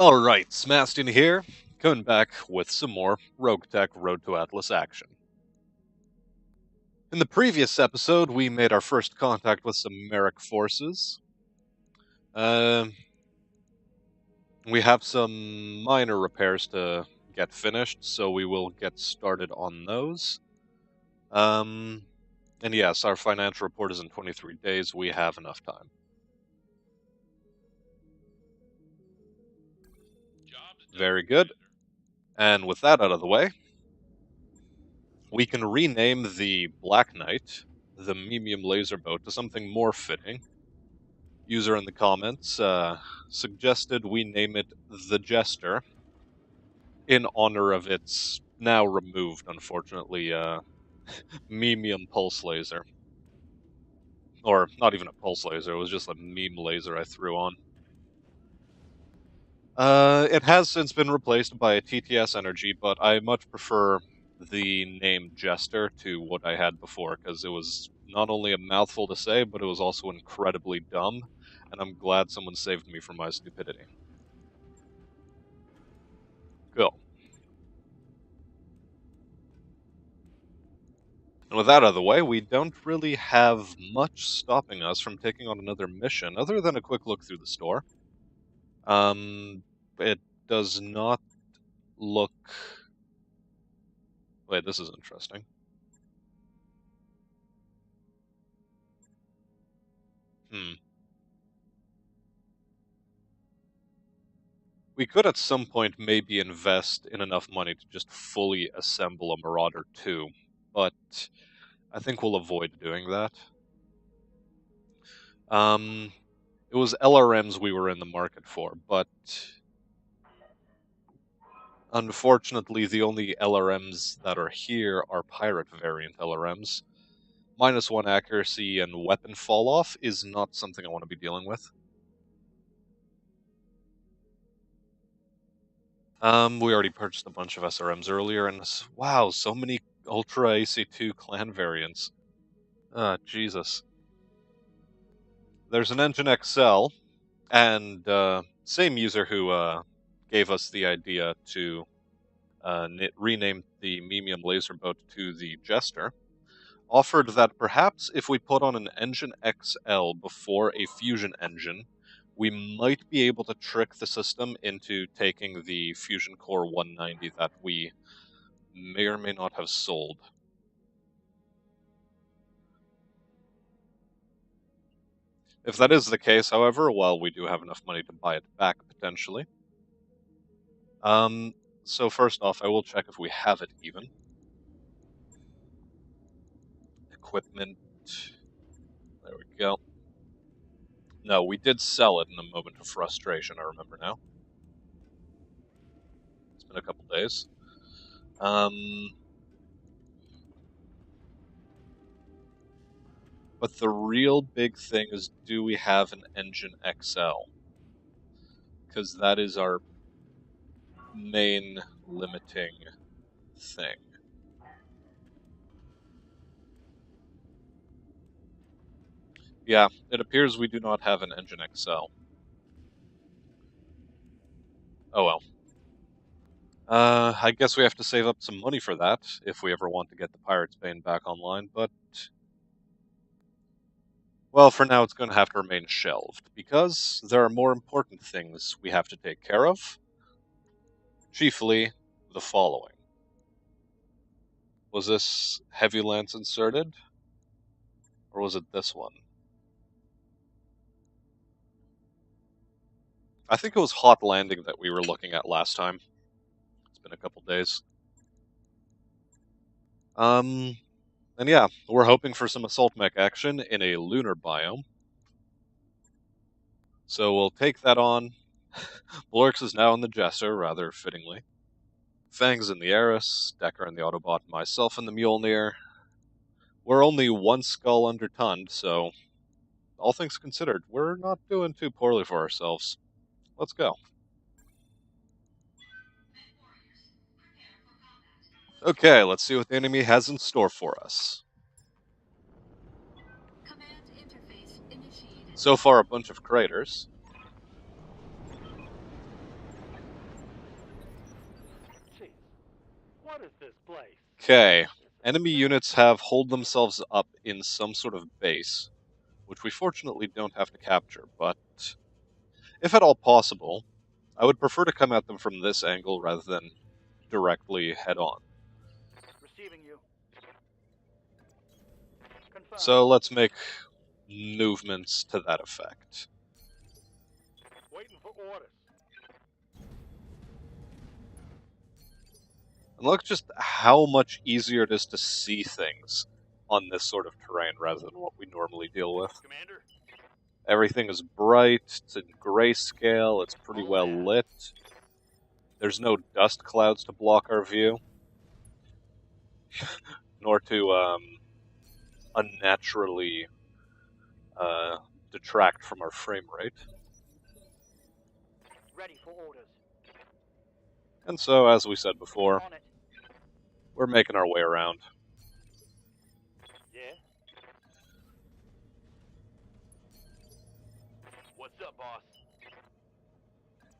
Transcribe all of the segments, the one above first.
Alright, Smastian here, coming back with some more Roguetech Road to Atlas action. In the previous episode, we made our first contact with some Merrick forces. We have some minor repairs to get finished, so we will get started on those. And yes, our financial report is in 23 days. We have enough time. Very good. And with that out of the way, we can rename the Black Knight, the Memium laser boat, to something more fitting. User in the comments suggested we name it the Jester, in honor of its now removed, unfortunately, Memium pulse laser. Or, not even a pulse laser, it was just a meme laser I threw on. It has since been replaced by a TTS Energy, but I much prefer the name Jester to what I had before, because it was not only a mouthful to say, but it was also incredibly dumb, and I'm glad someone saved me from my stupidity. Cool. And with that out of the way, we don't really have much stopping us from taking on another mission, other than a quick look through the store. It does not look... Wait, this is interesting. We could at some point maybe invest in enough money to just fully assemble a Marauder 2, but I think we'll avoid doing that. It was LRMs we were in the market for, but unfortunately the only LRMs that are here are pirate variant LRMs. -1 accuracy and weapon fall-off is not something I want to be dealing with. We already purchased a bunch of SRMs earlier, and wow, so many Ultra AC2 clan variants. Jesus. There's an Engine XL, and same user who gave us the idea to rename the Memium laser boat to the Jester, offered that perhaps if we put on an Engine XL before a fusion engine, we might be able to trick the system into taking the Fusion Core 190 that we may or may not have sold. If that is the case, however, well, we do have enough money to buy it back, potentially. So first off, I will check if we have it even. Equipment. There we go. No, we did sell it in a moment of frustration, I remember now. It's been a couple days. But the real big thing is, do we have an Engine XL? Because that is our main limiting thing. Yeah, it appears we do not have an Engine XL. Oh well. I guess we have to save up some money for that, if we ever want to get the Pirate's Bane back online, but... Well, for now it's going to have to remain shelved, because there are more important things we have to take care of. Chiefly, the following. Was this Heavy Lance inserted? Or was it this one? I think it was Hot Landing that we were looking at last time. It's been a couple days. And yeah, we're hoping for some assault mech action in a lunar biome. So we'll take that on. Blorx is now in the Jester, rather fittingly. Fang's in the Eris, Decker in the Autobot, myself in the Mjolnir. We're only one skull under tonned, so all things considered, we're not doing too poorly for ourselves. Let's go. Okay, let's see what the enemy has in store for us. So far, a bunch of craters. What is this place? Okay. Enemy units have holed themselves up in some sort of base, which we fortunately don't have to capture, but if at all possible, I would prefer to come at them from this angle rather than directly head on. Receiving you. Confirmed. So let's make movements to that effect. Waiting for orders. And look just how much easier it is to see things on this sort of terrain rather than what we normally deal with. Commander. Everything is bright, it's in grayscale, it's pretty well lit. There's no dust clouds to block our view, nor to unnaturally detract from our frame rate. Ready for orders. And so, as we said before, On it. we're making our way around. Yeah. What's up, boss?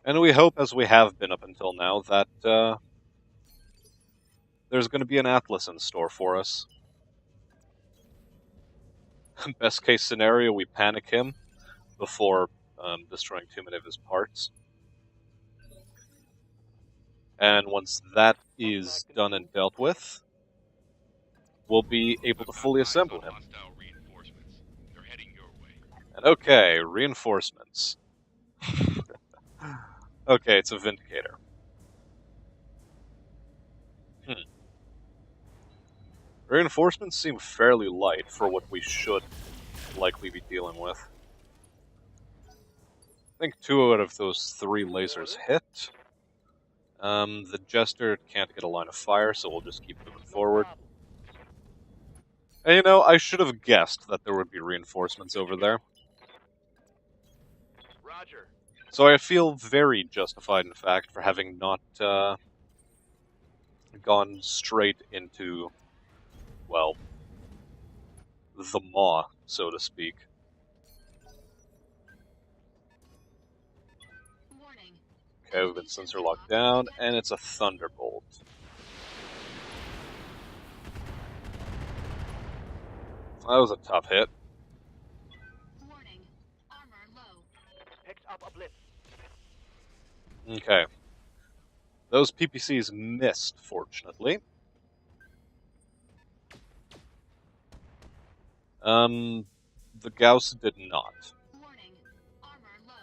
And we hope, as we have been up until now, that there's going to be an Atlas in store for us. Best case scenario, we panic him before destroying too many of his parts. And once that is done and dealt with, we'll be able to fully assemble him. And okay, reinforcements. Okay, it's a Vindicator. Reinforcements seem fairly light for what we should likely be dealing with. I think 2 out of those 3 lasers hit. The Jester can't get a line of fire, so we'll just keep moving forward. And you know, I should have guessed that there would be reinforcements over there. Roger. So I feel very justified, in fact, for having not gone straight into, well, the maw, so to speak. Okay, we've been sensor locked down, and it's a Thunderbolt. That was a tough hit. Warning. Armor low. Picked up a blitz. Okay. Those PPCs missed, fortunately. The Gauss did not. Warning. Armor low.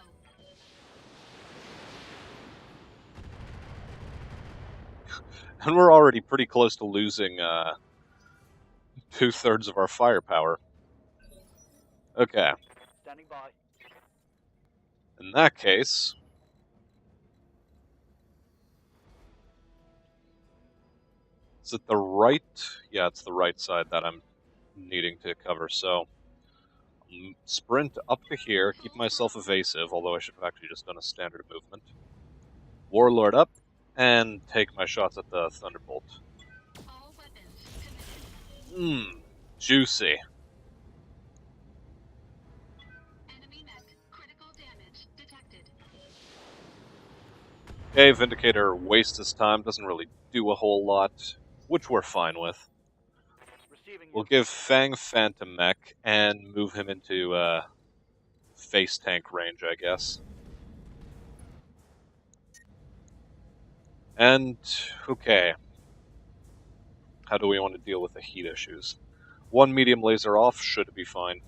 And we're already pretty close to losing 2/3 of our firepower. Okay. Standing by. In that case, is it the right? Yeah, it's the right side that I'm needing to cover, so sprint up to here, keep myself evasive, although I should have actually just done a standard movement. Warlord up, and take my shots at the Thunderbolt. All weapons committed. Juicy. Enemy mech. Critical damage detected. Okay, Vindicator wastes his time, doesn't really do a whole lot, which we're fine with. We'll give Fang Phantom Mech and move him into face tank range, I guess. And, okay. How do we want to deal with the heat issues? 1 medium laser off should be fine.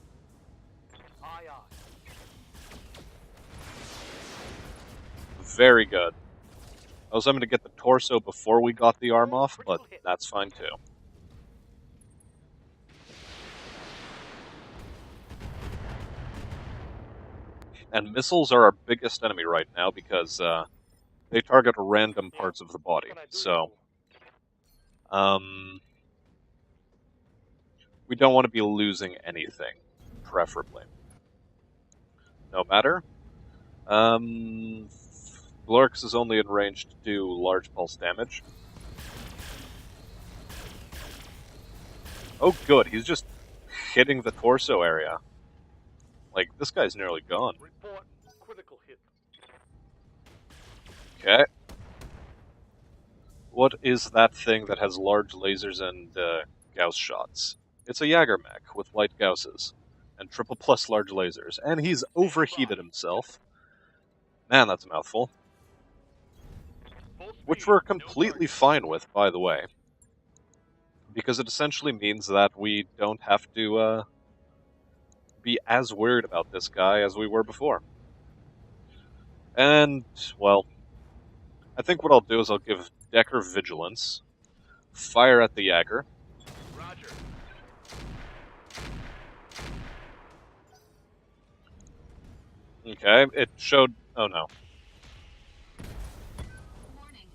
Aye, aye. Very good. I was having to get the torso before we got the arm off, but that's fine too. And missiles are our biggest enemy right now because they target random parts of the body. So, we don't want to be losing anything, preferably. No matter. Blorx is only in range to do large pulse damage. Oh good, he's just hitting the torso area. Like, this guy's nearly gone. Report critical hit. Okay. What is that thing that has large lasers and Gauss shots? It's a Jaeger mech with light Gausses and triple plus large lasers, and he's overheated himself. Man, that's a mouthful. Which we're completely fine with, by the way, because it essentially means that we don't have to be as worried about this guy as we were before. And, well, I think what I'll do is I'll give Decker Vigilance, fire at the Jaeger. Roger. Okay, it showed... oh no. Warning.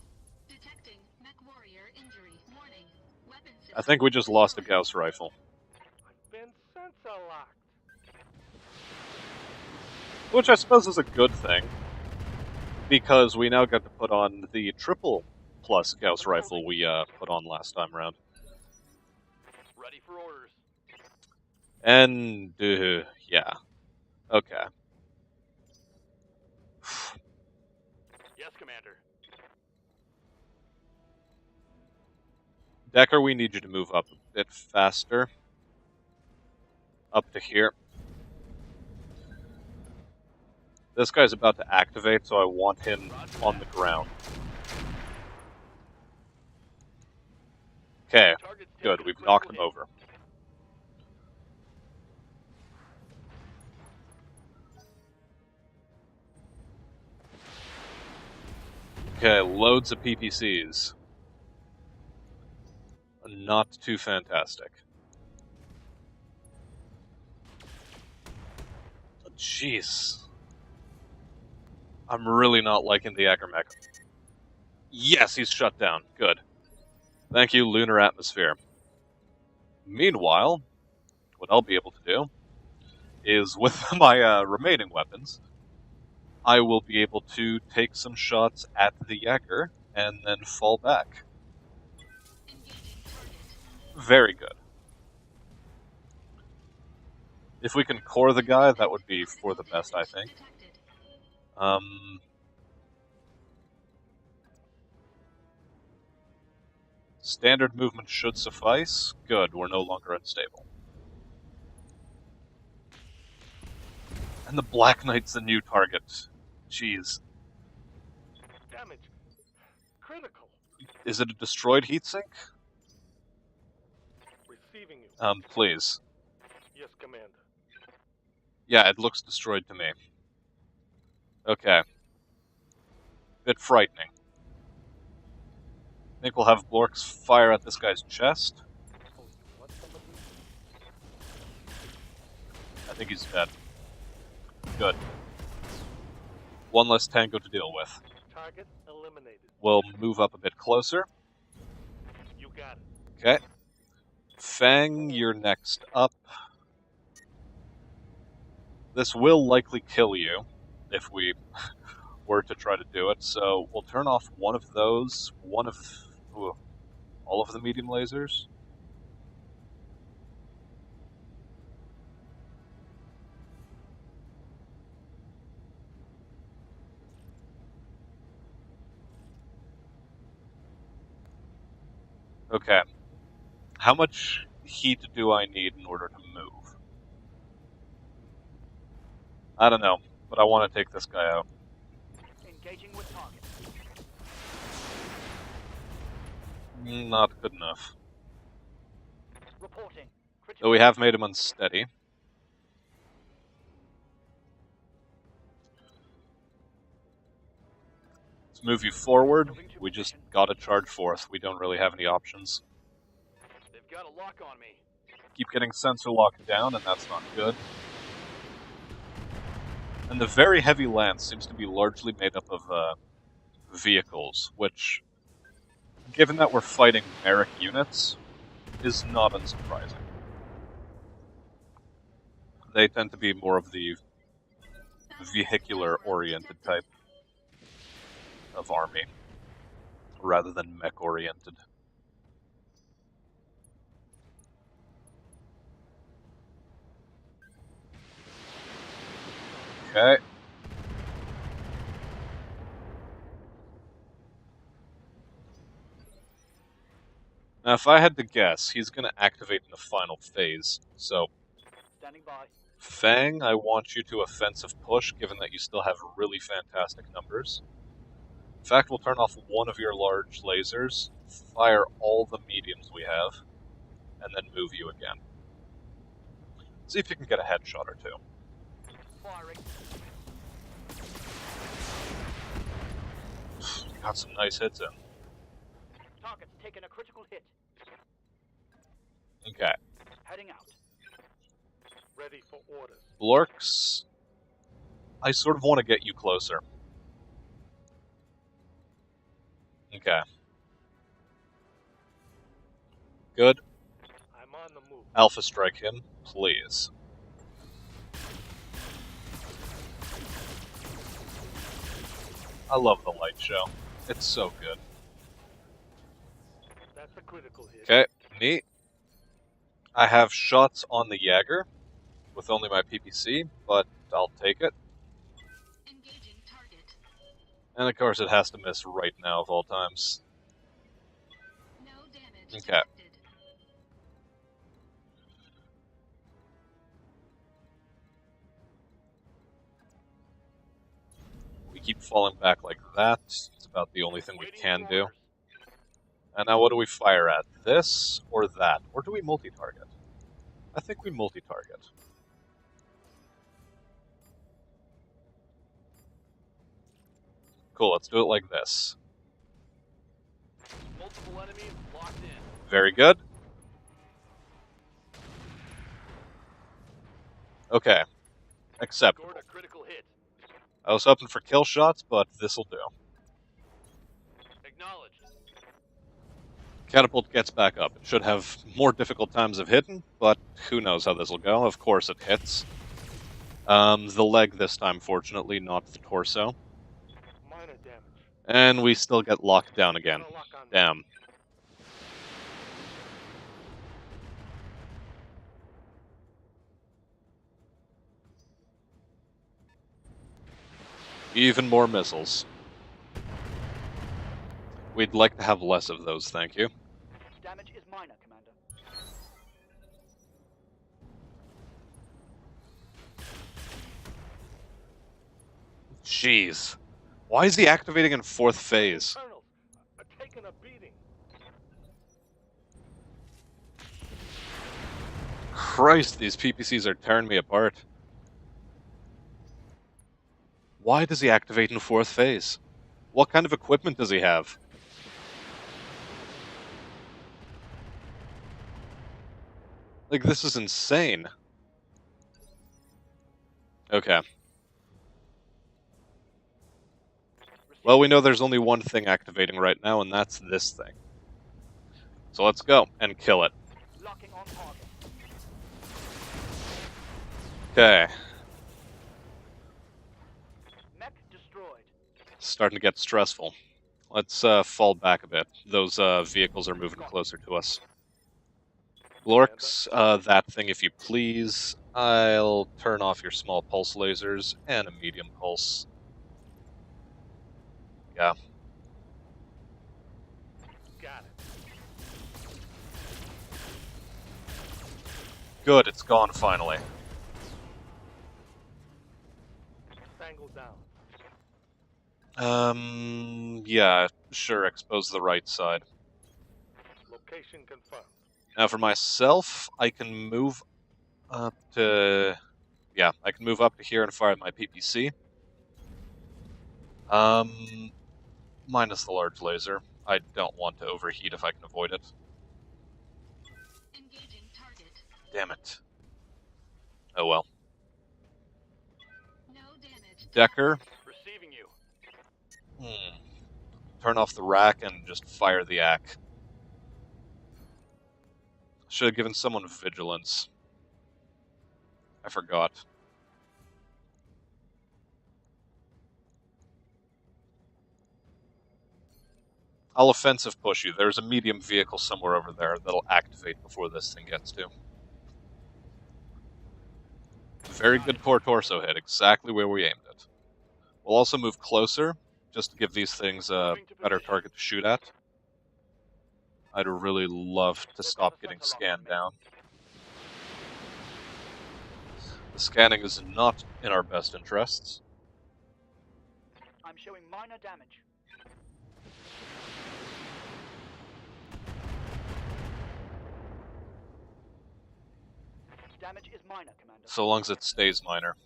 Detecting mech warrior injury. Warning. Weapon system. I think we just lost a Gauss rifle. I've been sensor locked. Which I suppose is a good thing, because we now get to put on the triple plus Gauss rifle we put on last time around. Ready for orders. And, yeah. Okay. Yes, Commander. Decker, we need you to move up a bit faster. Up to here. This guy's about to activate, so I want him on the ground. Okay, good, we've knocked him over. Okay, loads of PPCs. Not too fantastic. Jeez. I'm really not liking the Akermech. Yes, he's shut down. Good. Thank you, Lunar Atmosphere. Meanwhile, what I'll be able to do is, with my remaining weapons, I will be able to take some shots at the Jaeger and then fall back. Engaging target. Very good. If we can core the guy, that would be for the best, I think. Detected. Standard movement should suffice. Good, we're no longer unstable. And the Black Knight's the new target. Jeez. Damage. Critical. Is it a destroyed heatsink? Receiving you. Please. Yes, Commander. Yeah, it looks destroyed to me. Okay. Bit frightening. I think we'll have Blorks fire at this guy's chest. Oh, what somebody? I think he's dead. Good. One less tango to deal with. Target eliminated. We'll move up a bit closer. You got it. Okay. Fang, you're next up. This will likely kill you if we were to try to do it, so we'll turn off one of those, all of the medium lasers. Okay. How much heat do I need in order to move? I don't know, but I want to take this guy out. Engaging with target. Not good enough. Reporting. Though we have made him unsteady. Let's move you forward. We just gotta charge forth. We don't really have any options. They've got a lock on me. Keep getting sensor locked down, and that's not good. And the very heavy lance seems to be largely made up of vehicles, which, given that we're fighting Merrick units, is not unsurprising. They tend to be more of the vehicular-oriented type of army, rather than mech-oriented. Okay. Now, if I had to guess, he's going to activate in the final phase. So, Standing by. Fang, I want you to offensive push, given that you still have really fantastic numbers. In fact, we'll turn off one of your large lasers, fire all the mediums we have, and then move you again. See if you can get a headshot or two. Firing. Got some nice hits in. Target's taking a critical hit. Okay. Heading out. Ready for orders. Blorks, I sort of want to get you closer. Okay. Good. I'm on the move. Alpha strike him, please. I love the light show. It's so good. That's a critical hit. Okay, neat. I have shots on the Jaeger with only my PPC, but I'll take it. Engaging target. And of course it has to miss right now of all times. No damage Okay. detected. We keep falling back like that. It's about the only thing we Waiting can for do. orders. And now what do we fire at? This or that? Or do we multi-target? I think we multi-target. Cool, let's do it like this. Multiple enemies locked in. Very good. Okay. Acceptable. Scored a critical hit. I was hoping for kill shots, but this'll do. Acknowledged. Catapult gets back up. It should have more difficult times of hitting, but who knows how this'll go. Of course it hits. The leg this time, fortunately, not the torso. Minor damage. And we still get locked down again. Gonna lock on me. Damn. Even more missiles. We'd like to have less of those, thank you. Damage is minor, Commander. Jeez. Why is he activating in 4th phase? Colonels are taking a beating. Christ, these PPCs are tearing me apart. Why does he activate in 4th phase? What kind of equipment does he have? Like, this is insane. Okay. Well, we know there's only one thing activating right now, and that's this thing. So let's go and kill it. Locking on target. Okay. Mech destroyed. Starting to get stressful. Let's fall back a bit. Those vehicles are moving closer to us. Glorks, that thing if you please. I'll turn off your small pulse lasers and a medium pulse. Yeah. Got it. Good, it's gone finally. Tangle down. Yeah, sure, expose the right side. Location confirmed. Now for myself, I can move up to... Yeah, I can move up to here and fire my PPC. Minus the large laser. I don't want to overheat if I can avoid it. Engaging target. Damn it. Oh well. No damage. Decker, Receiving you. turn off the rack and just fire the ack. Should have given someone vigilance. I forgot. I'll offensive push you. There's a medium vehicle somewhere over there that'll activate before this thing gets to. Very good core torso hit, exactly where we aimed it. We'll also move closer, just to give these things a better target to shoot at. I'd really love to stop getting scanned down. The scanning is not in our best interests. I'm showing minor damage. Damage is minor, Commander. So long as it stays minor.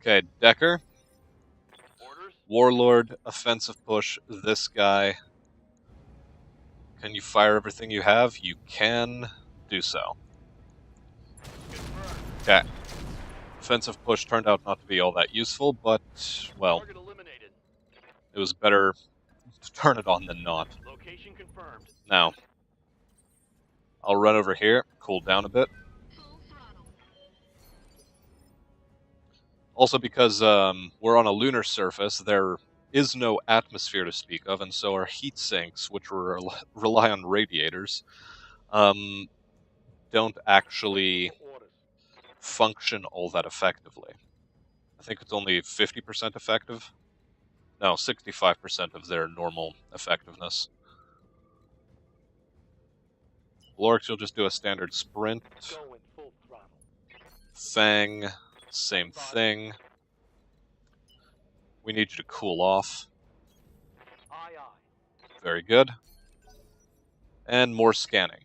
Okay, Decker. Orders? Warlord, offensive push, this guy. Can you fire everything you have? You can do so. Confirmed. Okay. Offensive push turned out not to be all that useful, but, well, Target eliminated. it was better to turn it on than not. Location confirmed. Now, I'll run over here, cool down a bit. Full throttle. Also because we're on a lunar surface, there is no atmosphere to speak of, and so our heat sinks, which rely on radiators, don't actually For orders. function all that effectively. I think it's only 50% effective. No, 65% of their normal effectiveness. Lorix, you'll just do a standard sprint. Going full throttle. Fang, same thing. We need you to cool off. Aye, aye. Very good. And more scanning.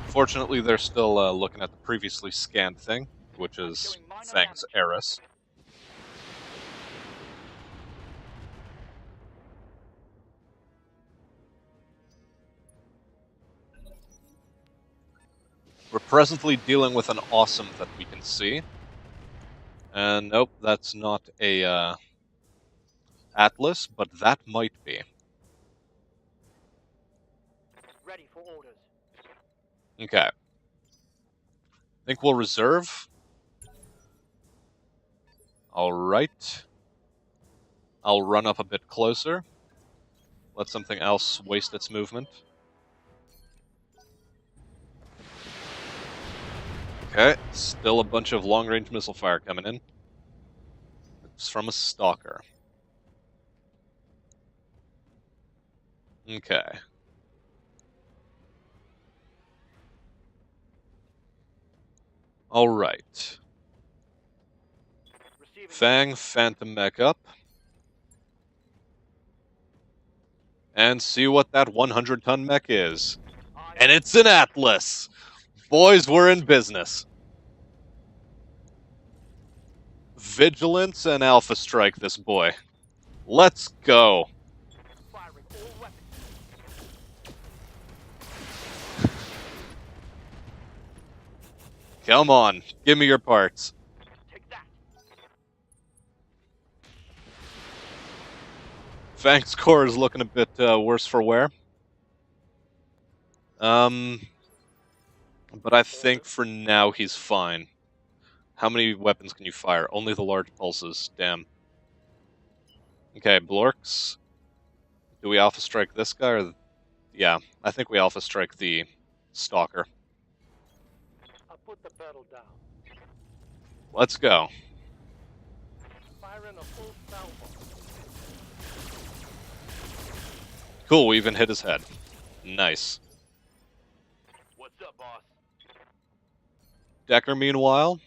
Fortunately, they're still looking at the previously scanned thing, which is Fang's Eris. We're presently dealing with an awesome that we can see. And nope, that's not a Atlas, but that might be. Ready for orders. Okay. Think we'll reserve. Alright. I'll run up a bit closer. Let something else waste its movement. Okay, still a bunch of long-range missile fire coming in. It's from a stalker. Okay. Alright. Receiving. Fang, Phantom Mech up. And see what that 100-ton mech is. Aye, And it's an Atlas! Boys, we're in business. Vigilance and Alpha Strike this boy. Let's go. Firing all weapons. Come on, give me your parts. Take that. Fang's core is looking a bit worse for wear. But I think for now he's fine. How many weapons can you fire? Only the large pulses. Damn. Okay, Blorks. Do we Alpha Strike this guy? Or yeah, I think we Alpha Strike the Stalker. I put the pedal down. Let's go. Firing a full salvo. Cool, we even hit his head. Nice. What's up, boss? Decker, meanwhile,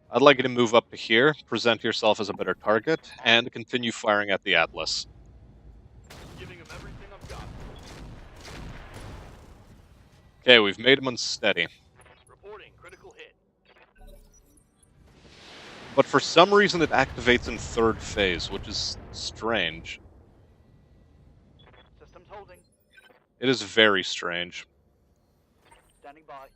I'd like you to move up to here, present yourself as a better target, and continue firing at the Atlas. Giving him everything I've got. Okay, we've made him unsteady. Reporting critical hit. But for some reason it activates in third phase, which is strange. Systems holding. It is very strange. Standing by.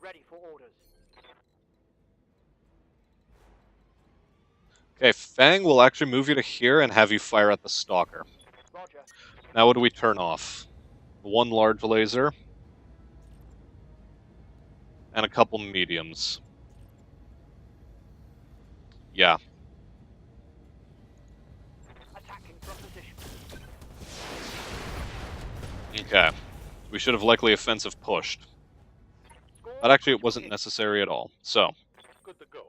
Ready for orders. Okay, Fang will actually move you to here and have you fire at the Stalker. Roger. Now what do we turn off? One large laser. And a couple mediums. Yeah. Attacking from position. Okay. We should have likely offensive pushed. Score But actually it 3 wasn't hits. necessary at all. So, Good to go.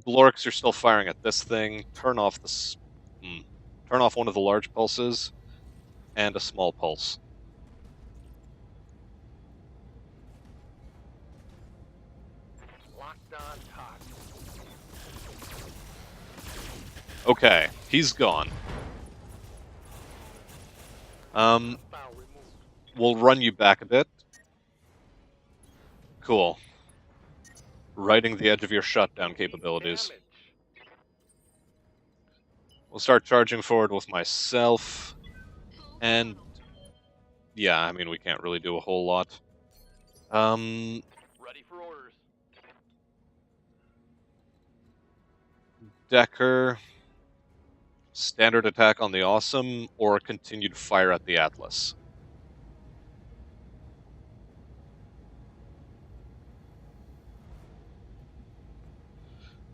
Blorks, you're still firing at this thing. Turn off turn off one of the large pulses and a small pulse. Locked on target. Okay, he's gone. Hostile removed. We'll run you back a bit. Cool. Riding the edge of your shutdown capabilities. Damage. We'll start charging forward with myself. And yeah, I mean, we can't really do a whole lot. Ready for orders. Decker, standard attack on the Awesome, or continued fire at the Atlas.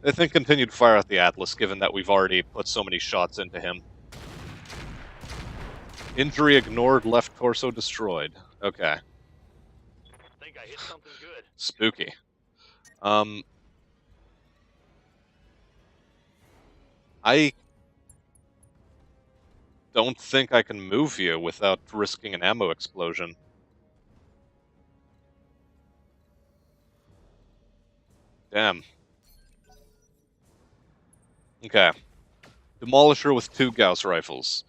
I think continued fire at the Atlas, given that we've already put so many shots into him. Injury ignored, left torso destroyed. Okay. Think I hit something good. Spooky. I don't think I can move you without risking an ammo explosion. Damn. Okay. Demolisher with 2 Gauss rifles.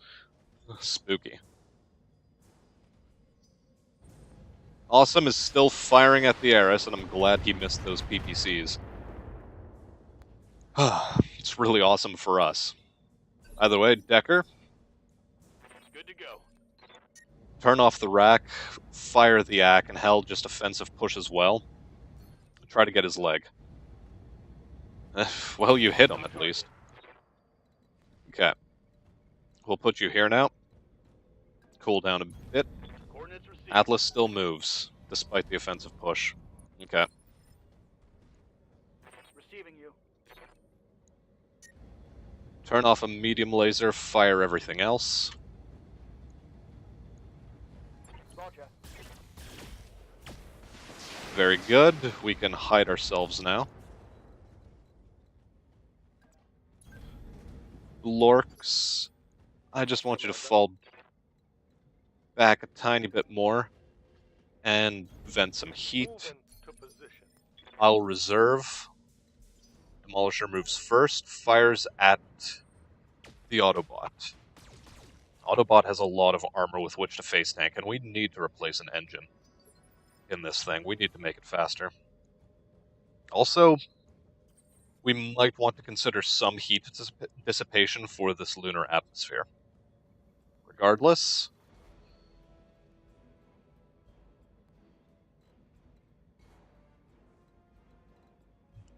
Spooky. Awesome is still firing at the Eris, and I'm glad he missed those PPCs. It's really awesome for us. Either way, Decker, Good to go. turn off the rack, fire the Ack, and hell, just offensive push as well. Try to get his leg. Well, you hit him at least. Okay. We'll put you here now. Cool down a bit. Coordinates received. Atlas still moves, despite the offensive push. Okay. Receiving you. Turn off a medium laser, fire everything else. Roger. Very good. We can hide ourselves now. Lorks, I just want you to fall back a tiny bit more and vent some heat. Move into position. I'll reserve. Demolisher moves first, fires at the Autobot. Autobot has a lot of armor with which to face tank, and we need to replace an engine in this thing. We need to make it faster. Also, we might want to consider some heat dissipation for this lunar atmosphere. Regardless,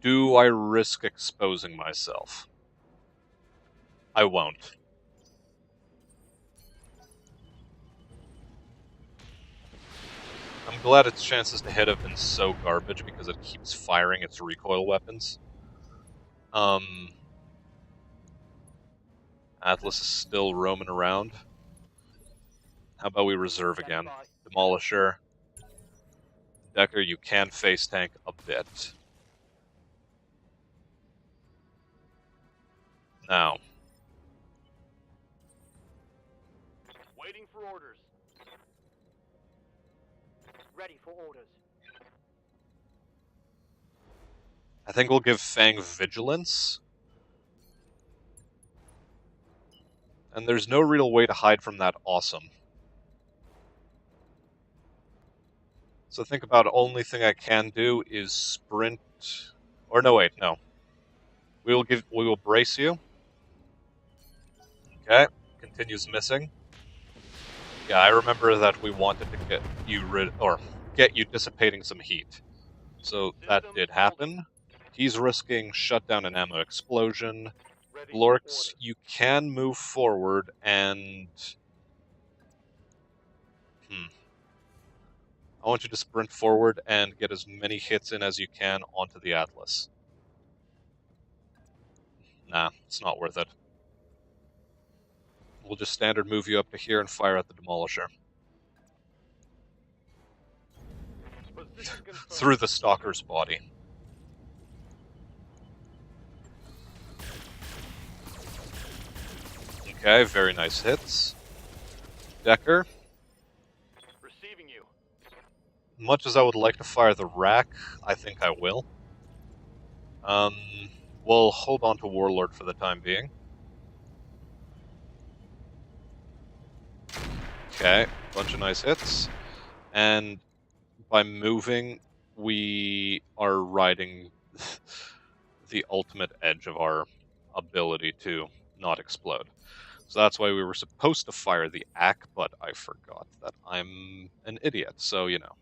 do I risk exposing myself? I won't. I'm glad its chances to hit have been so garbage because it keeps firing its recoil weapons. Atlas is still roaming around. How about we reserve again? Demolisher. Decker, you can face tank a bit. Now, Waiting for orders. Ready for orders. I think we'll give Fang Vigilance. And there's no real way to hide from that awesome. So think about the only thing I can do is sprint. Or no, wait, no. We will brace you. Okay, continues missing. Yeah, I remember that we wanted to get you dissipating some heat. So that did happen. He's risking shutdown and ammo explosion. Ready Lorks, you can move forward and... I want you to sprint forward and get as many hits in as you can onto the Atlas. Nah, it's not worth it. We'll just standard move you up to here and fire at the Demolisher. Position confirmed. Through the Stalker's body. Okay, very nice hits. Decker. Receiving you. Much as I would like to fire the rack, I think I will. We'll hold on to Warlord for the time being. Okay, bunch of nice hits. And by moving, we are riding the ultimate edge of our ability to not explode. So that's why we were supposed to fire the ACK, but I forgot that I'm an idiot, so you know.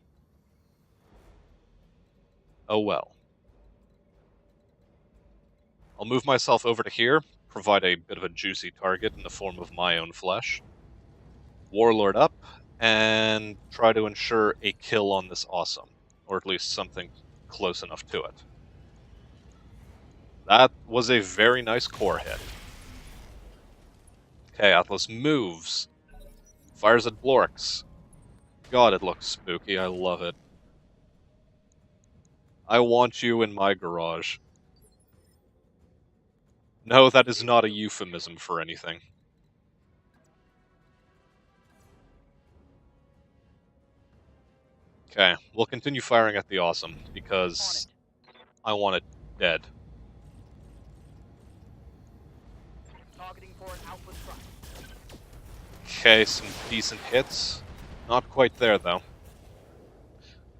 Oh well. I'll move myself over to here, provide a bit of a juicy target in the form of my own flesh. Warlord up, and try to ensure a kill on this awesome, or at least something close enough to it. That was a very nice core hit. Okay, Atlas moves. Fires at Blorks. God, it looks spooky. I love it. I want you in my garage. No, that is not a euphemism for anything. Okay, we'll continue firing at the awesome, because I want it dead. Targeting for an alpha strike. Okay, some decent hits. Not quite there, though.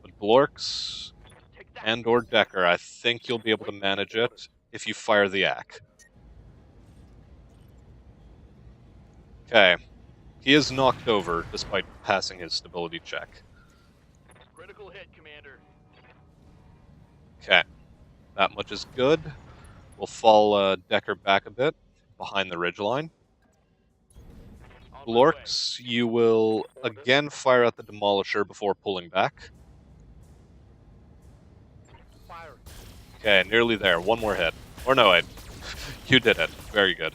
But Blorks Take that. and or Decker, I think you'll be able to manage it if you fire the ACK. Okay. He is knocked over, despite passing his stability check. Critical hit, Commander. Okay. That much is good. We'll fall Decker back a bit, behind the ridgeline. On my way. Blorks, you will again fire at the Demolisher before pulling back. Firing. Okay, nearly there. One more hit. Or no, you did it. Very good.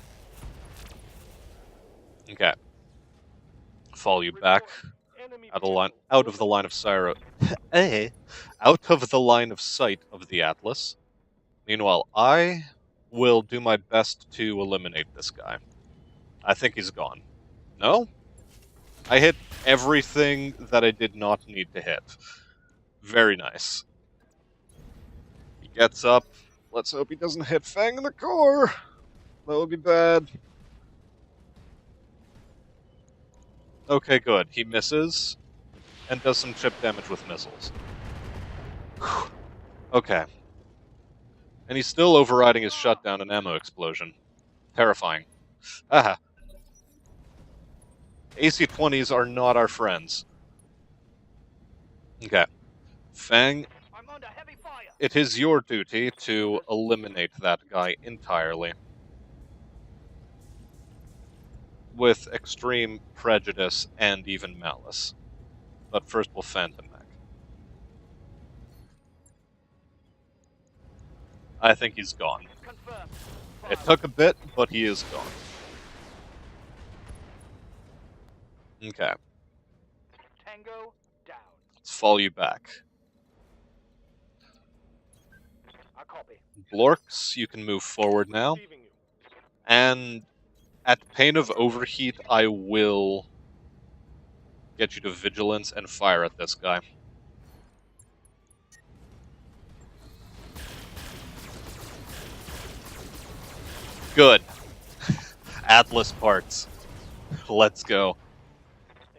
Okay. Fall you back. Enemy Out vehicle. of the line of sight. Out of the line of sight of the Atlas. Meanwhile, I will do my best to eliminate this guy. I think he's gone. No? I hit everything that I did not need to hit. Very nice. He gets up. Let's hope he doesn't hit Fang in the core. That would be bad. Okay, good. He misses and does some chip damage with missiles. Whew. Okay. And he's still overriding his shutdown and ammo explosion. Terrifying. Aha. AC-20s are not our friends. Okay. Fang, I'm under heavy fire. it is your duty to eliminate that guy entirely. With extreme prejudice and even malice. But first we'll Phantom Mech. I think he's gone. Confirmed. It took a bit, but he is gone. Okay, Tango down. let's fall you back. I copy. Blorks, you can move forward now. Receiving you. And at pain of overheat, I will get you to vigilance and fire at this guy. Good. Atlas parts. Let's go.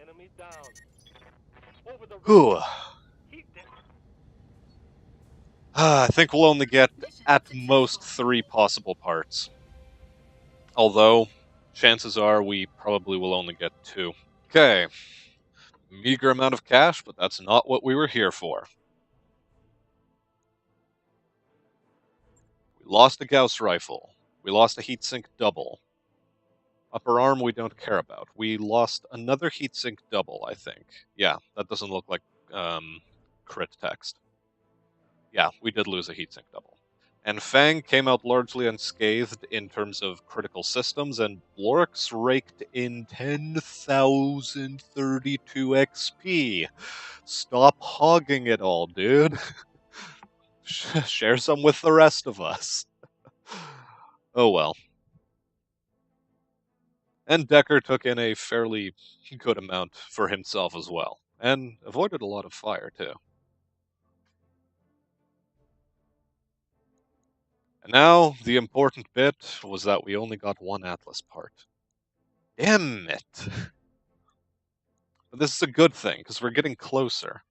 Enemy down. Over the Whew. heat them. I think we'll only get, at most, 3 possible parts. Although, chances are we probably will only get 2. Okay. Meager amount of cash, but that's not what we were here for. We lost a Gauss rifle. We lost a heatsink double. Upper arm we don't care about. We lost another heatsink double, I think. Yeah, that doesn't look like crit text. Yeah, we did lose a heatsink double. And Fang came out largely unscathed in terms of critical systems, and Blorix raked in 10,032 XP. Stop hogging it all, dude. Share some with the rest of us. Oh well. And Decker took in a fairly good amount for himself as well, and avoided a lot of fire too. And now, the important bit was that we only got one Atlas part. Damn it! But this is a good thing, because we're getting closer.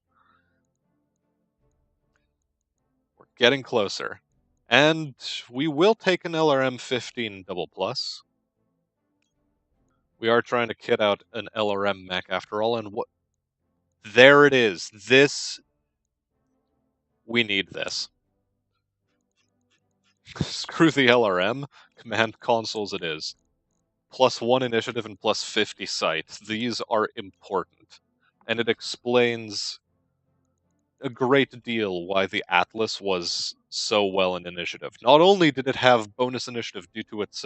We're getting closer. And we will take an LRM-15 double plus. We are trying to kit out an LRM mech after all, and what... There it is. We need this. Screw the LRM. Command consoles it is. +1 initiative and +50 sight. These are important. And it explains a great deal why the Atlas was so well in initiative. Not only did it have bonus initiative due to its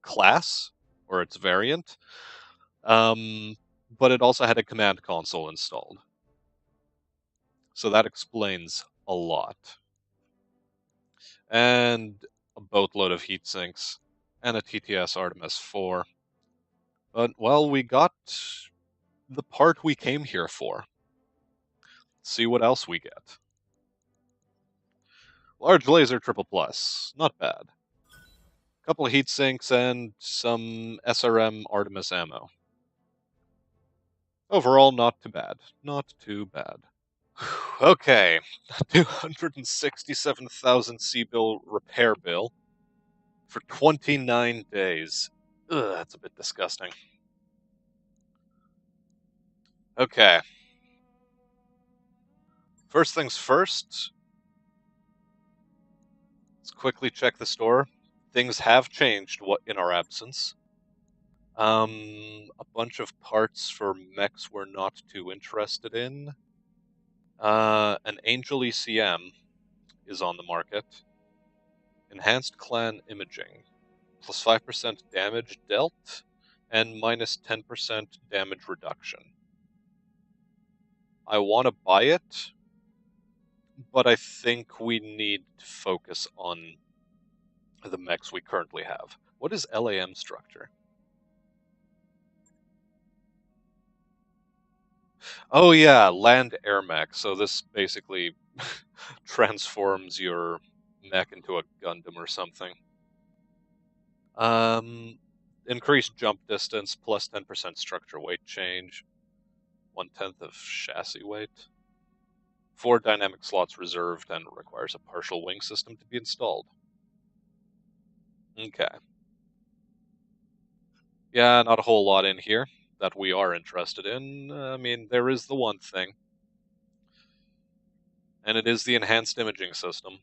class, or its variant, but it also had a command console installed. So that explains a lot. And a boatload of heat sinks, and a TTS Artemis 4. But, well, we got the part we came here for. See what else we get. Large laser triple plus. Not bad. Couple of heat sinks and some SRM Artemis ammo. Overall, not too bad. Not too bad. Okay, 267,000 C-bill repair bill for 29 days. Ugh, that's a bit disgusting. Okay. First things first, let's quickly check the store. Things have changed in our absence. A bunch of parts for mechs we're not too interested in. An Angel ECM is on the market. Enhanced clan imaging, plus 5% damage dealt, and minus 10% damage reduction. I want to buy it, but I think we need to focus on the mechs we currently have. What is LAM structure? Oh yeah, land air mech. So this basically transforms your mech into a Gundam or something. Increased jump distance, plus 10% structure weight change, 1/10 of chassis weight. 4 dynamic slots reserved and requires a partial wing system to be installed. Okay. Yeah, not a whole lot in here that we are interested in. I mean, there is the one thing. And it is the enhanced imaging system.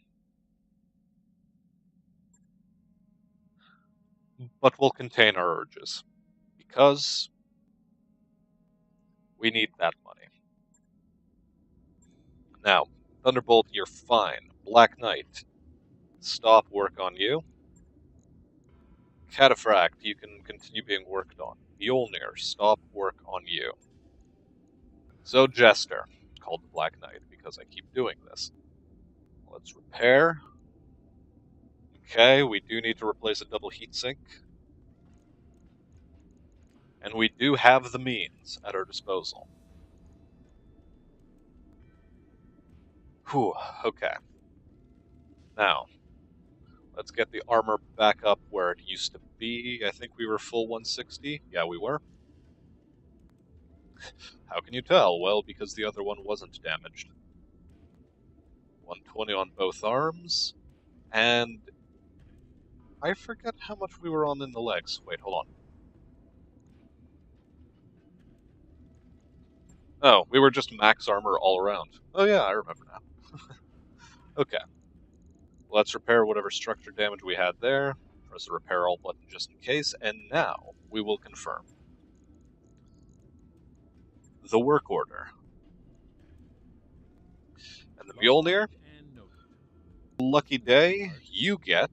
But we'll contain our urges. Because we need that money. Now, Thunderbolt, you're fine. Black Knight, stop work on you. Cataphract, you can continue being worked on. Mjolnir, stop work on you. So Jester, called the Black Knight because I keep doing this. Let's repair. Okay, we do need to replace a double heatsink. And we do have the means at our disposal. Whew, okay. Now, let's get the armor back up where it used to be. I think we were full 160. Yeah, we were. How can you tell? Well, because the other one wasn't damaged. 120 on both arms. And I forget how much we were on in the legs. Wait, hold on. Oh, we were just max armor all around. Oh yeah, I remember now. Okay. Let's repair whatever structure damage we had there. Press the repair all button just in case, and now we will confirm. The work order. And the Mjolnir? lucky day, you get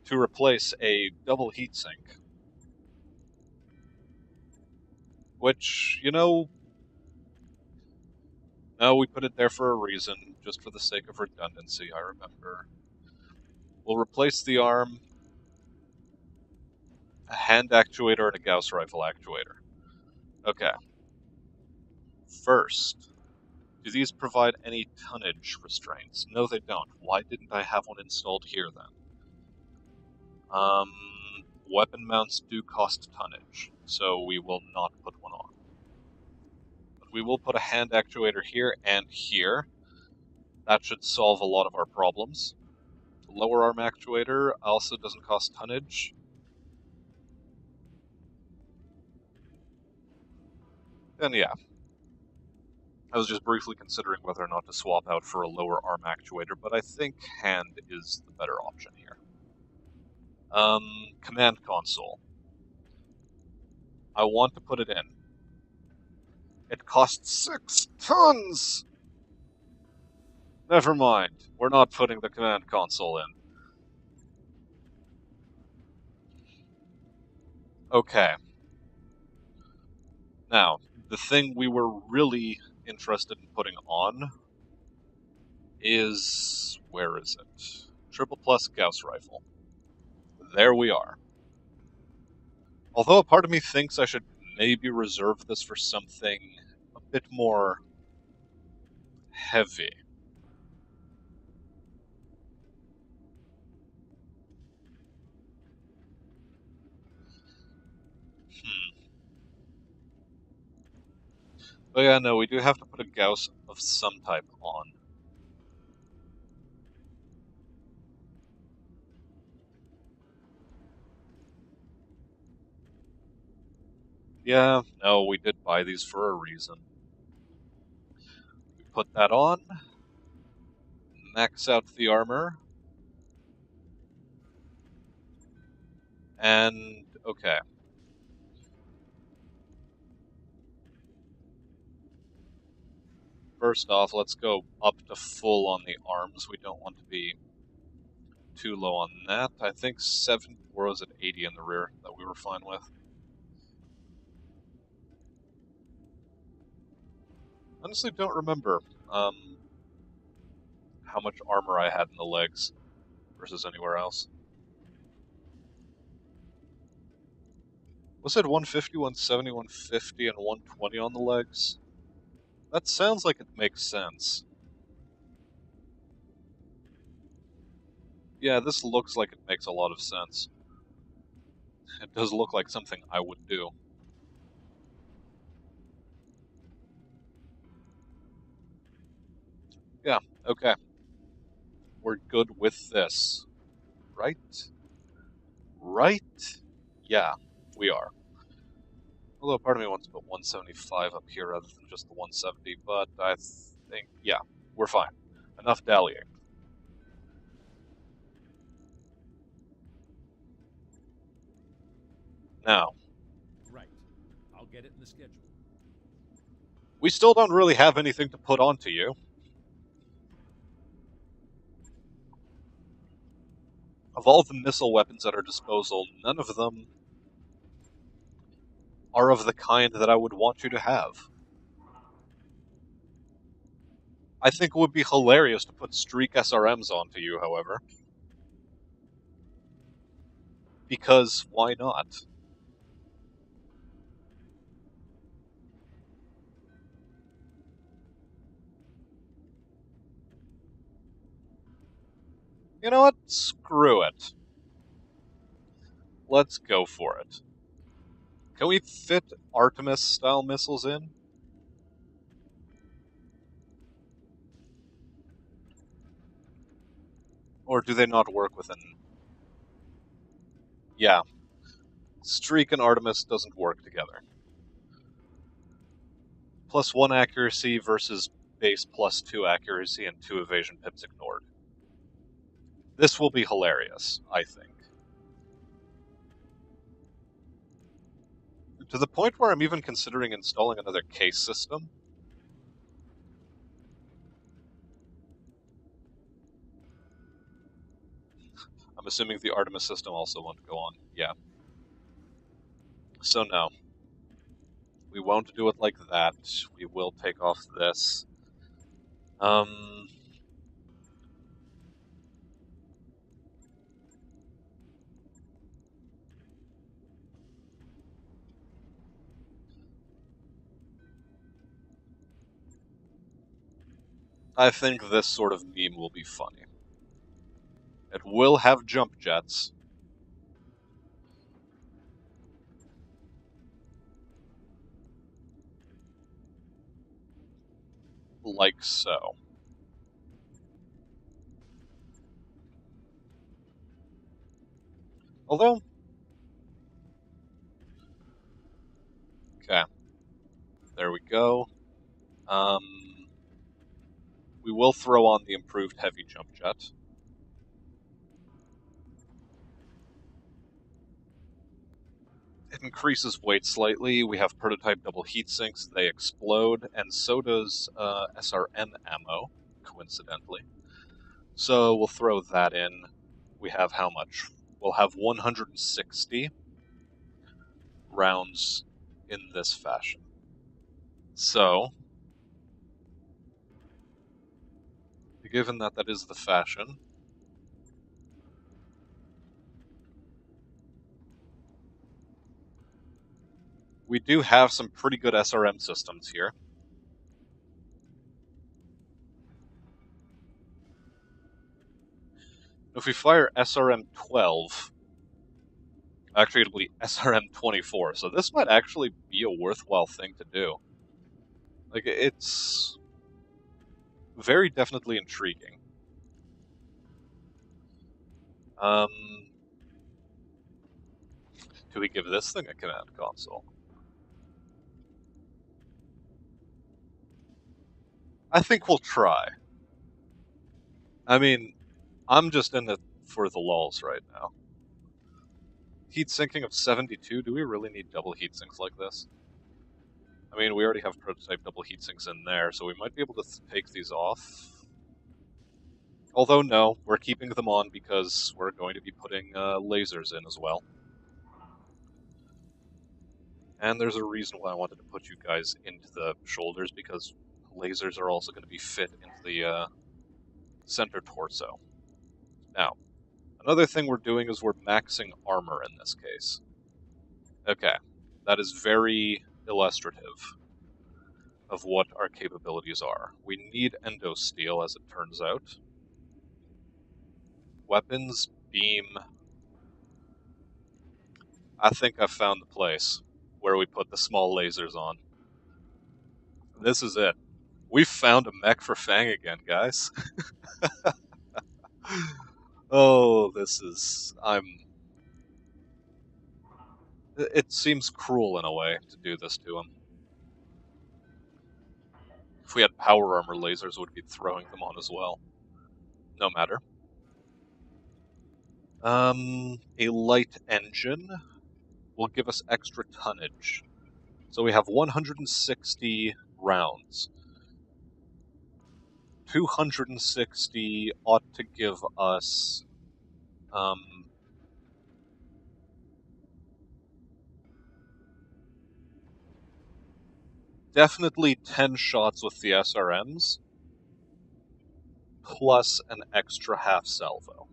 to replace a double heatsink. Which, no, we put it there for a reason, just for the sake of redundancy, I remember. We'll replace the arm, a hand actuator, and a Gauss rifle actuator. Okay. First, do these provide any tonnage restraints? No, they don't. Why didn't I have one installed here, then? Weapon mounts do cost tonnage, so we will not put one on. But we will put a hand actuator here and here. That should solve a lot of our problems. The lower arm actuator also doesn't cost tonnage. And yeah, I was just briefly considering whether or not to swap out for a lower arm actuator, but I think hand is the better option here. Command console. I want to put it in. It costs 6 tons! Never mind. We're not putting the command console in. Okay. Now, the thing we were really interested in putting on is... where is it? Triple plus Gauss rifle. There we are. Although a part of me thinks I should maybe reserve this for something a bit more heavy. But yeah, no, we do have to put a Gauss of some type on. Yeah, no, we did buy these for a reason. We put that on, max out the armor, and okay. First off, let's go up to full on the arms. We don't want to be too low on that. I think 7, or was it 80 in the rear that we were fine with? Honestly, don't remember how much armor I had in the legs versus anywhere else. Was it 150, 170, 150, and 120 on the legs? That sounds like it makes sense. Yeah, this looks like it makes a lot of sense. It does look like something I would do. Yeah, okay. We're good with this. Right? Right? Yeah, we are. Although part of me wants to put 175 up here rather than just the 170, but I think, yeah, we're fine. Enough dallying. Now, Right. I'll get it in the schedule. we still don't really have anything to put onto you. Of all the missile weapons at our disposal, none of them are of the kind that I would want you to have. I think it would be hilarious to put streak SRMs onto you, however. Because why not? You know what? Screw it. Let's go for it. Can we fit Artemis-style missiles in? Or do they not work within... Yeah. Streak and Artemis doesn't work together. +1 accuracy versus base +2 accuracy and 2 evasion pips ignored. This will be hilarious, I think. To the point where I'm even considering installing another case system. I'm assuming the Artemis system also won't go on. Yeah. So no. We won't do it like that. We will take off this. I think this sort of beam will be funny. It will have jump jets. Like so. Although... Okay. There we go. We will throw on the improved heavy jump jet. It increases weight slightly. We have prototype double heat sinks. They explode, and so does SRM ammo, coincidentally. So we'll throw that in. We have how much? We'll have 160 rounds in this fashion. So, given that that is the fashion, we do have some pretty good SRM systems here. If we fire SRM-12, actually it'll be SRM-24, so this might actually be a worthwhile thing to do. Like, it's very definitely intriguing. Do we give this thing a command console? I think we'll try. I mean, I'm just in it for the lulz right now. Heat sinking of 72, do we really need double heat sinks like this? I mean, we already have prototype double heat sinks in there, so we might be able to take these off. Although, no, we're keeping them on because we're going to be putting lasers in as well. And there's a reason why I wanted to put you guys into the shoulders, because lasers are also going to be fit into the center torso. Now, another thing we're doing is we're maxing armor in this case. Okay, that is very illustrative of what our capabilities are. We need endosteel, as it turns out. Weapons, beam. I think I've found the place where we put the small lasers on. This is it. We've found a mech for Fang again, guys. Oh, this is... It seems cruel in a way to do this to him. If we had power armor lasers, we'd be throwing them on as well. No matter. A light engine will give us extra tonnage. So we have 160 rounds. 260 ought to give us... definitely 10 shots with the SRMs, plus an extra half salvo.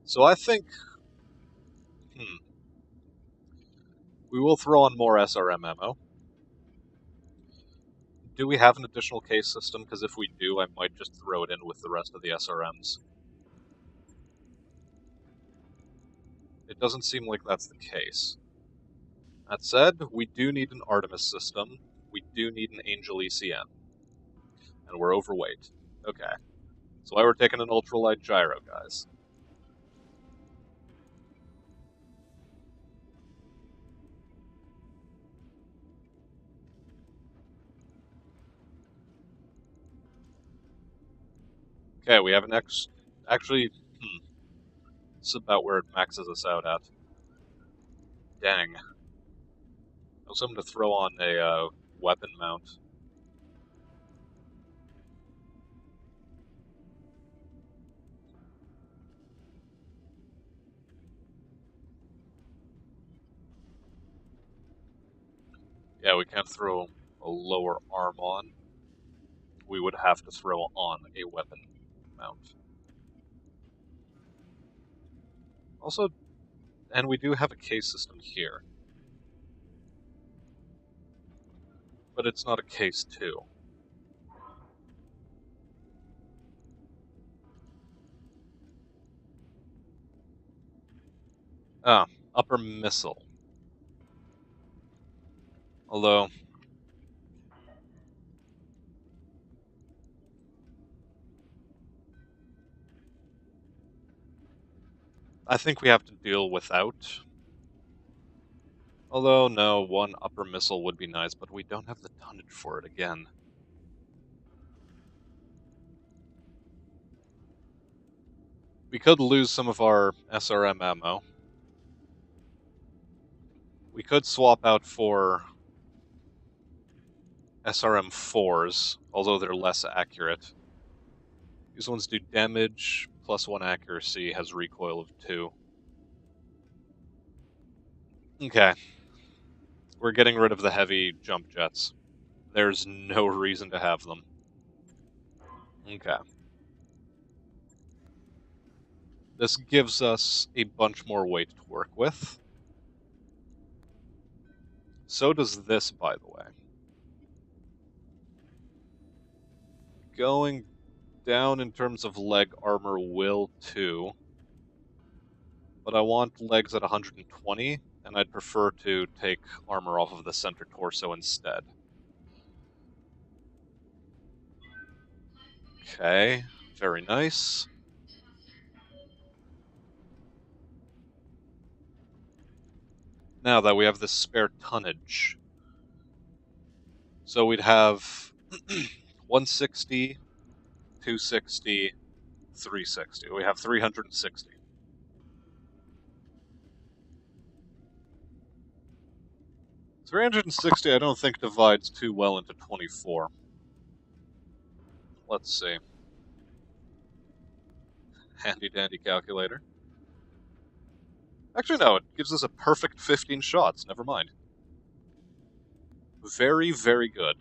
So I think... we will throw on more SRM ammo. Do we have an additional case system? Because if we do, I might just throw it in with the rest of the SRMs. It doesn't seem like that's the case. That said, we do need an Artemis system. We do need an Angel ECM. And we're overweight. Okay. That's why we're taking an ultralight gyro, guys. Okay, we have an actually, this is about where it maxes us out at. Dang. Also, I'm going to throw on a weapon mount. Yeah, we can't throw a lower arm on. We would have to throw on a weapon mount. Also, and we do have a case system here. But it's not a case 2. Ah, upper missile. Although, I think we have to deal without. Although, no, one upper missile would be nice, but we don't have the tonnage for it again. We could lose some of our SRM ammo. We could swap out for SRM 4s, although they're less accurate. These ones do damage, +1 accuracy, has recoil of 2. Okay. We're getting rid of the heavy jump jets. There's no reason to have them. Okay. This gives us a bunch more weight to work with. So does this, by the way. Going down in terms of leg armor will too. But I want legs at 120, and I'd prefer to take armor off of the center torso instead. Okay, very nice. Now that we have this spare tonnage. So we'd have 160, 260, 360. We have 360. I don't think divides too well into 24. Let's see. Handy dandy calculator. Actually, no, it gives us a perfect 15 shots. Never mind. Very, very good.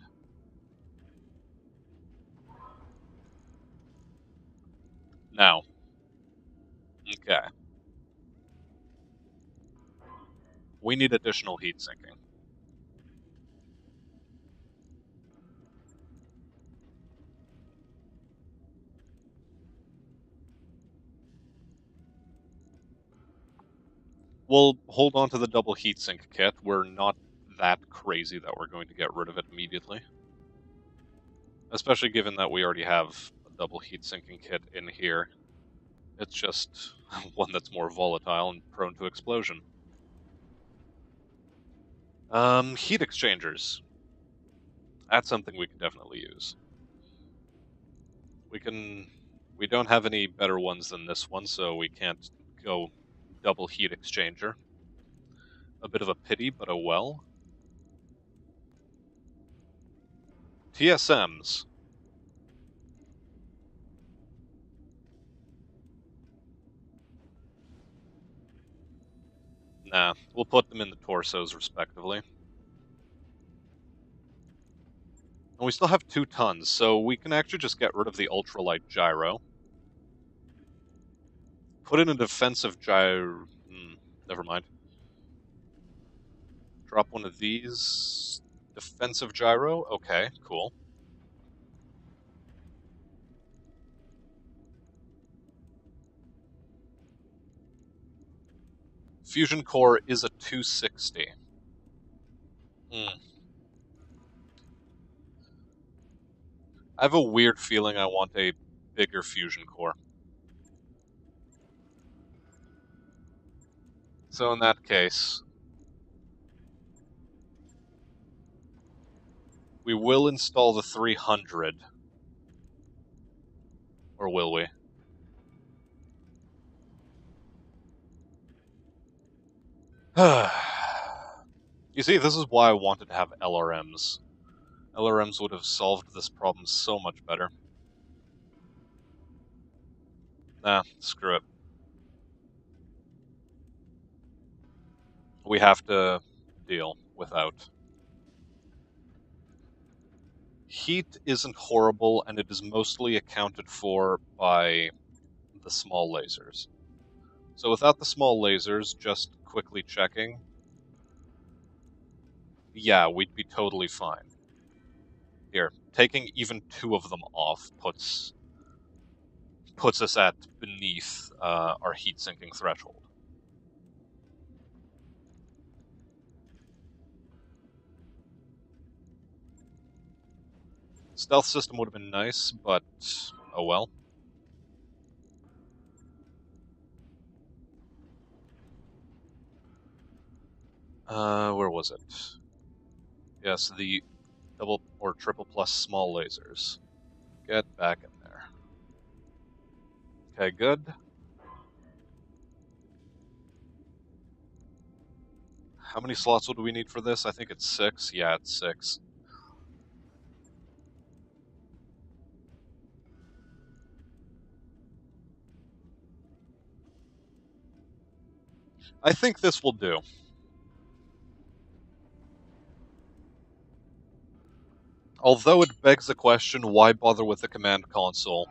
Now. Okay. We need additional heat sinking. We'll hold on to the double heatsink kit. We're not that crazy that we're going to get rid of it immediately. Especially given that we already have a double heatsinking kit in here. It's just one that's more volatile and prone to explosion. Heat exchangers. That's something we can definitely use. We don't have any better ones than this one, so we can't go double heat exchanger. A bit of a pity, but oh well. TSMs. Nah, we'll put them in the torsos, respectively. And we still have 2 tons, so we can actually just get rid of the ultralight gyro. Put in a defensive gyro... never mind. Drop one of these. Defensive gyro? Okay, cool. Fusion core is a 260. I have a weird feeling I want a bigger fusion core. So in that case, we will install the 300. Or will we? You see, this is why I wanted to have LRMs. LRMs would have solved this problem so much better. Nah, screw it. We have to deal without. Heat isn't horrible, and it is mostly accounted for by the small lasers. So without the small lasers, just quickly checking, yeah, we'd be totally fine. Here, taking even 2 of them off puts us at beneath our heat sinking threshold. Stealth system would have been nice, but oh well. Where was it? Yes, the double or triple plus small lasers. Get back in there. Okay, good. How many slots would we need for this? I think it's 6. Yeah, it's 6. I think this will do. Although it begs the question, why bother with the command console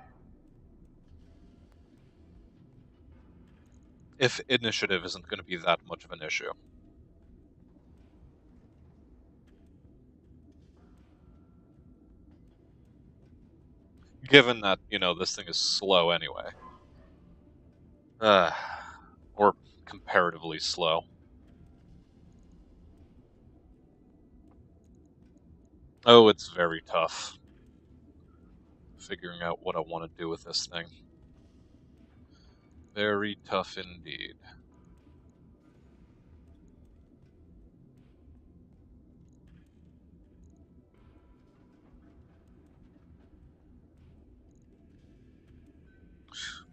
if initiative isn't going to be that much of an issue? Given that, this thing is slow anyway. Or comparatively slow. Oh, it's very tough. Figuring out what I want to do with this thing. Very tough indeed.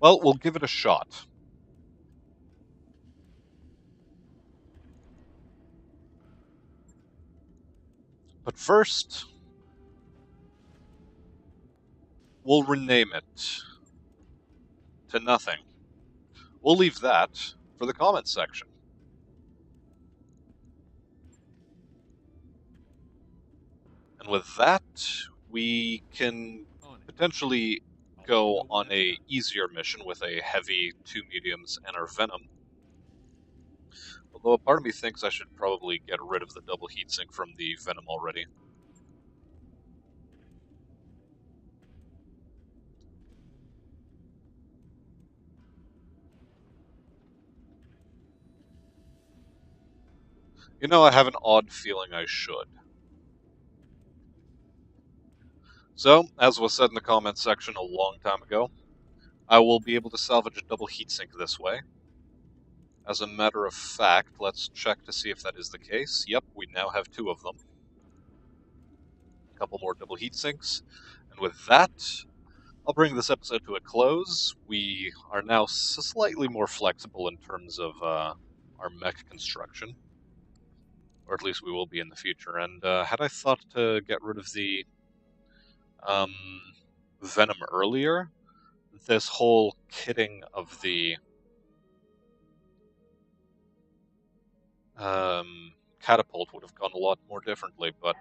Well, we'll give it a shot. But first, we'll rename it to nothing. We'll leave that for the comments section. And with that, we can potentially go on a easier mission with a heavy, 2 mediums, and our Venom. Although a part of me thinks I should probably get rid of the double heatsink from the Venom already. I have an odd feeling I should. So, as was said in the comments section a long time ago, I will be able to salvage a double heatsink this way. As a matter of fact, let's check to see if that is the case. Yep, we now have 2 of them. A couple more double heatsinks. And with that, I'll bring this episode to a close. We are now slightly more flexible in terms of our mech construction. Or at least we will be in the future. And had I thought to get rid of the Venom earlier, this whole kitting of the catapult would have gone a lot more differently, but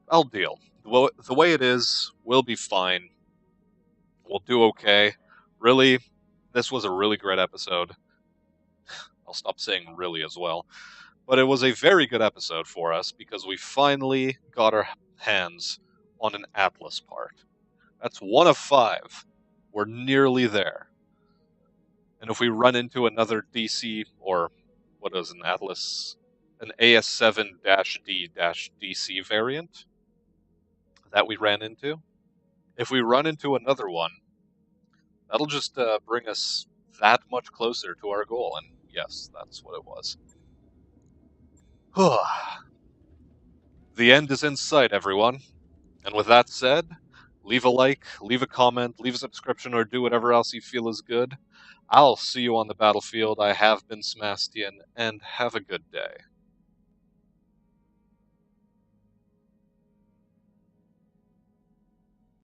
I'll deal. The way it is, we'll be fine. We'll do okay. Really, this was a really great episode. I'll stop saying really as well. But it was a very good episode for us because we finally got our hands on an Atlas part. That's 1 of 5. We're nearly there. And if we run into another DC, or what is an Atlas, an AS7-D-DC variant that we ran into, if we run into another one, that'll just bring us that much closer to our goal. And yes, that's what it was. The end is in sight, everyone. And with that said, Leave a like, leave a comment, leave a subscription, or do whatever else you feel is good. I'll see you on the battlefield. I have been Smastian, and have a good day.